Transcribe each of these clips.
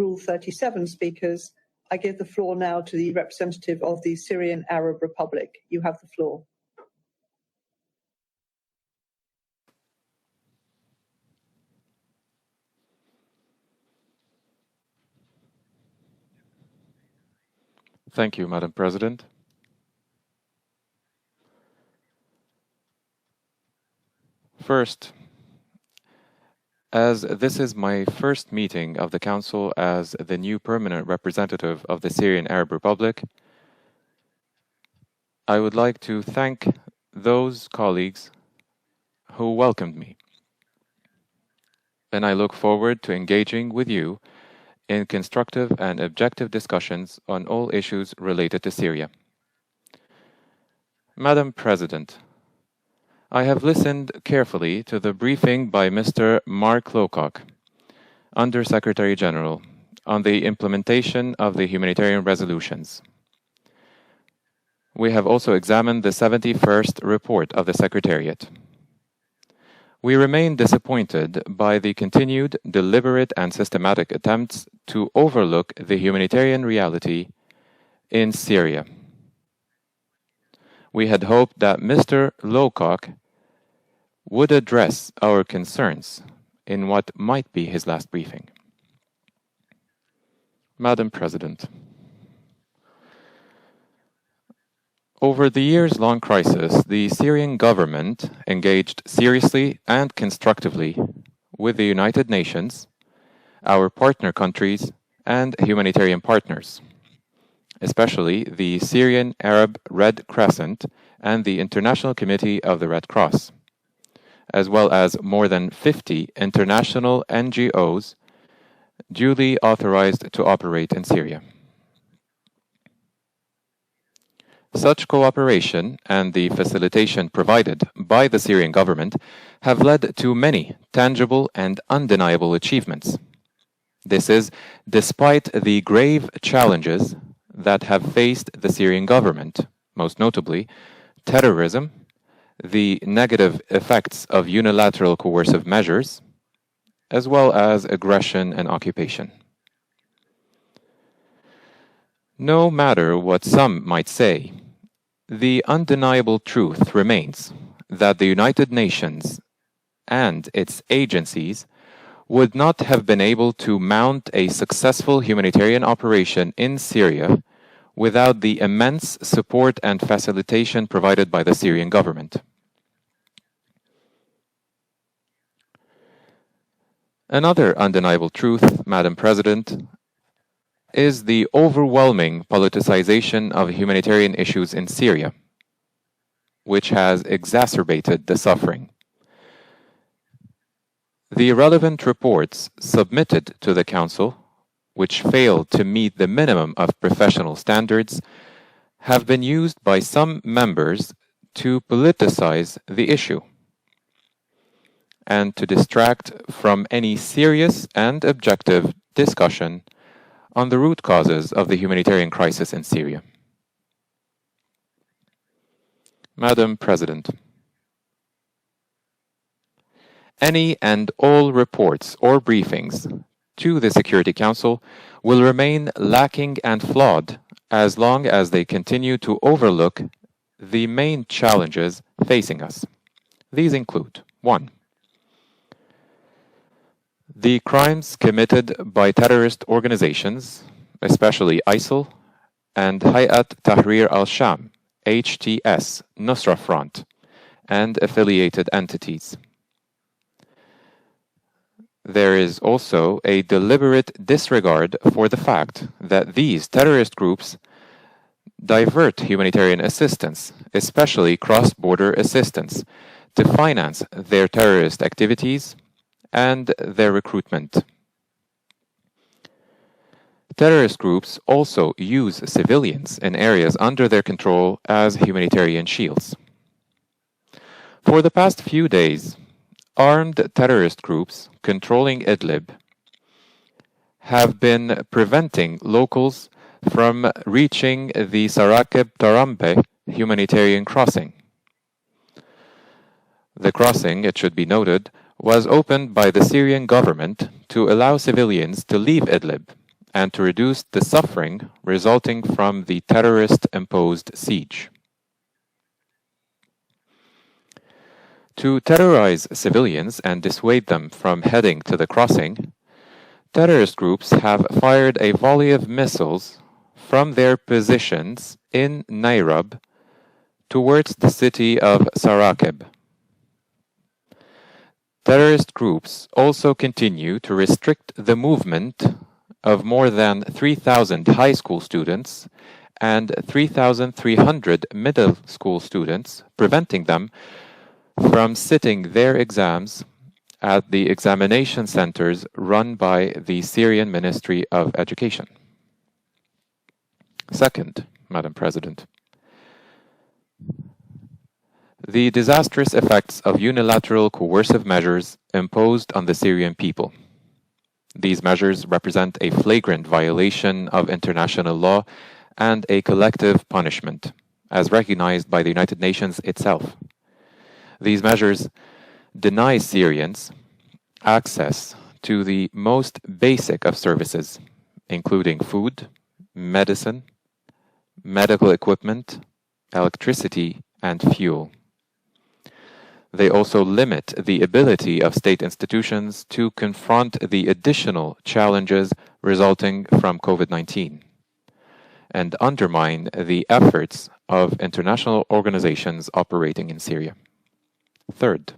Rule 37 speakers, I give the floor now to the representative of the Syrian Arab Republic. You have the floor. Thank you, Madam President. First, as this is my first meeting of the Council as the new permanent representative of the Syrian Arab Republic, I would like to thank those colleagues who welcomed me. And I look forward to engaging with you in constructive and objective discussions on all issues related to Syria. Madam President, I have listened carefully to the briefing by Mr. Mark Lowcock, Under-Secretary General, on the implementation of the humanitarian resolutions. We have also examined the 71st report of the Secretariat. We remain disappointed by the continued, deliberate and systematic attempts to overlook the humanitarian reality in Syria. We had hoped that Mr. Lowcock would address our concerns in what might be his last briefing. Madam President, over the years-long crisis, the Syrian government engaged seriously and constructively with the United Nations, our partner countries, and humanitarian partners, especially the Syrian Arab Red Crescent and the International Committee of the Red Cross, as well as more than 50 international NGOs duly authorized to operate in Syria. Such cooperation and the facilitation provided by the Syrian government have led to many tangible and undeniable achievements. This is despite the grave challenges that have faced the Syrian government, most notably terrorism, the negative effects of unilateral coercive measures, as well as aggression and occupation. No matter what some might say, the undeniable truth remains that the United Nations and its agencies would not have been able to mount a successful humanitarian operation in Syria without the immense support and facilitation provided by the Syrian government. Another undeniable truth, Madam President, is the overwhelming politicization of humanitarian issues in Syria, which has exacerbated the suffering. The relevant reports submitted to the Council, which failed to meet the minimum of professional standards, have been used by some members to politicize the issue and to distract from any serious and objective discussion on the root causes of the humanitarian crisis in Syria. Madam President, any and all reports or briefings to the Security Council will remain lacking and flawed as long as they continue to overlook the main challenges facing us. These include: 1. The crimes committed by terrorist organizations, especially ISIL and Hayat Tahrir al-Sham, HTS, Nusra Front, and affiliated entities. There is also a deliberate disregard for the fact that these terrorist groups divert humanitarian assistance, especially cross-border assistance, to finance their terrorist activities and their recruitment. Terrorist groups also use civilians in areas under their control as humanitarian shields. For the past few days, armed terrorist groups controlling Idlib have been preventing locals from reaching the Sarakib-Tarambe humanitarian crossing. The crossing, it should be noted, was opened by the Syrian government to allow civilians to leave Idlib and to reduce the suffering resulting from the terrorist-imposed siege. To terrorize civilians and dissuade them from heading to the crossing, terrorist groups have fired a volley of missiles from their positions in Nairab towards the city of Sarakeb. Terrorist groups also continue to restrict the movement of more than 3,000 high school students and 3,300 middle school students, preventing them from sitting their exams at the examination centers run by the Syrian Ministry of Education. Second, Madam President, the disastrous effects of unilateral coercive measures imposed on the Syrian people. These measures represent a flagrant violation of international law and a collective punishment, as recognized by the United Nations itself. These measures deny Syrians access to the most basic of services, including food, medicine, medical equipment, electricity, and fuel. They also limit the ability of state institutions to confront the additional challenges resulting from COVID-19 and undermine the efforts of international organizations operating in Syria. Third,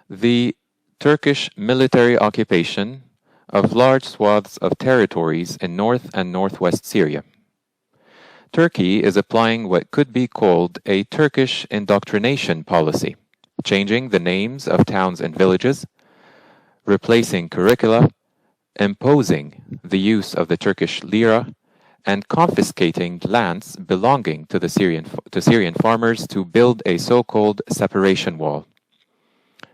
the Turkish military occupation of large swaths of territories in north and northwest Syria. Turkey is applying what could be called a Turkish indoctrination policy, changing the names of towns and villages, replacing curricula, imposing the use of the Turkish lira, and confiscating lands belonging to Syrian farmers to build a so-called separation wall.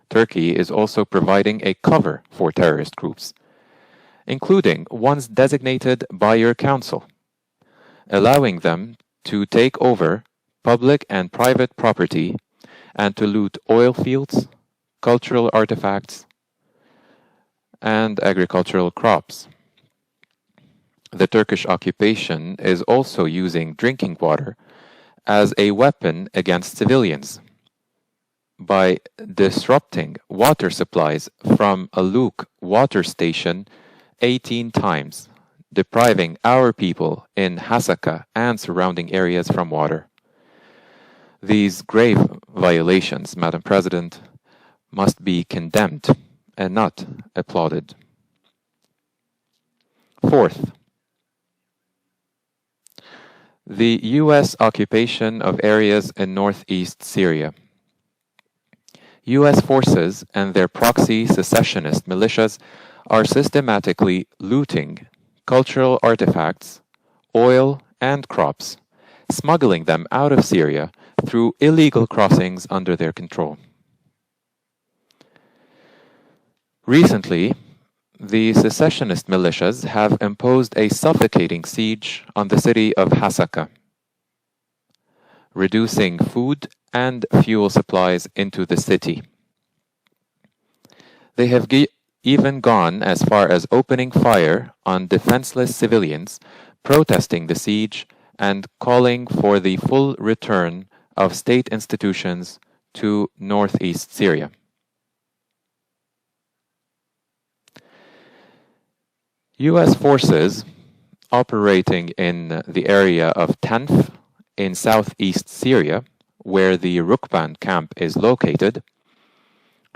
Turkey is also providing a cover for terrorist groups, including ones designated by your council, allowing them to take over public and private property and to loot oil fields, cultural artifacts, and agricultural crops. The Turkish occupation is also using drinking water as a weapon against civilians by disrupting water supplies from Aluk water station 18 times, depriving our people in Hasaka and surrounding areas from water. These grave violations, Madam President, must be condemned and not applauded. Fourth, the U.S. occupation of areas in northeast Syria. U.S. forces and their proxy secessionist militias are systematically looting cultural artifacts, oil, and crops, smuggling them out of Syria through illegal crossings under their control. Recently, the secessionist militias have imposed a suffocating siege on the city of Hasaka, reducing food and fuel supplies into the city. They have even gone as far as opening fire on defenseless civilians, protesting the siege and calling for the full return of state institutions to northeast Syria. U.S. forces operating in the area of Tanf in southeast Syria, where the Rukban camp is located,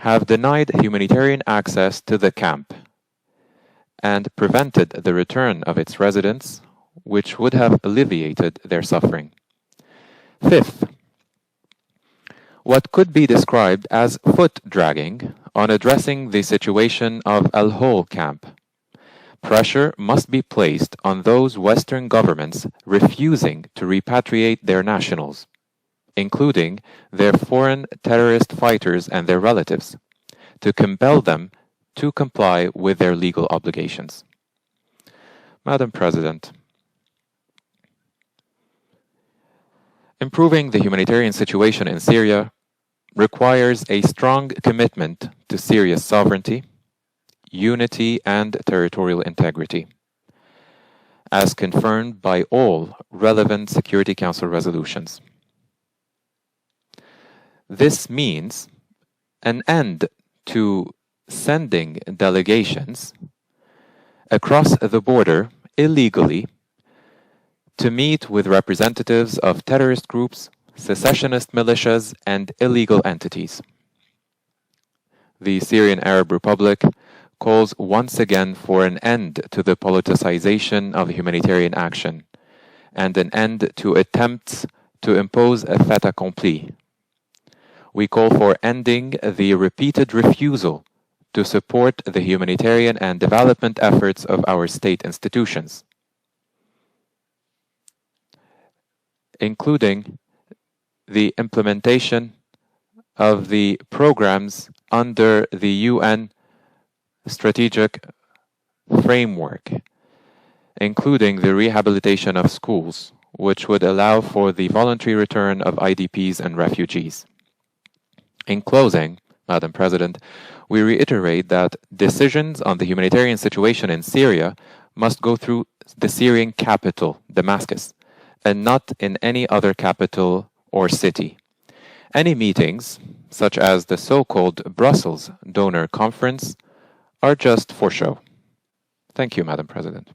have denied humanitarian access to the camp and prevented the return of its residents, which would have alleviated their suffering. Fifth, what could be described as foot dragging on addressing the situation of Al-Hol camp. Pressure must be placed on those Western governments refusing to repatriate their nationals, including their foreign terrorist fighters and their relatives, to compel them to comply with their legal obligations. Madam President, improving the humanitarian situation in Syria requires a strong commitment to Syria's sovereignty, unity and territorial integrity, as confirmed by all relevant Security Council resolutions. This means an end to sending delegations across the border illegally to meet with representatives of terrorist groups, secessionist militias, and illegal entities. The Syrian Arab Republic calls once again for an end to the politicization of humanitarian action and an end to attempts to impose a fait accompli. We call for ending the repeated refusal to support the humanitarian and development efforts of our state institutions, including the implementation of the programs under the UN strategic framework, including the rehabilitation of schools, which would allow for the voluntary return of IDPs and refugees. In closing, Madam President, we reiterate that decisions on the humanitarian situation in Syria must go through the Syrian capital, Damascus, and not in any other capital or city. Any meetings, such as the so-called Brussels Donor Conference, are just for show. Thank you, Madam President.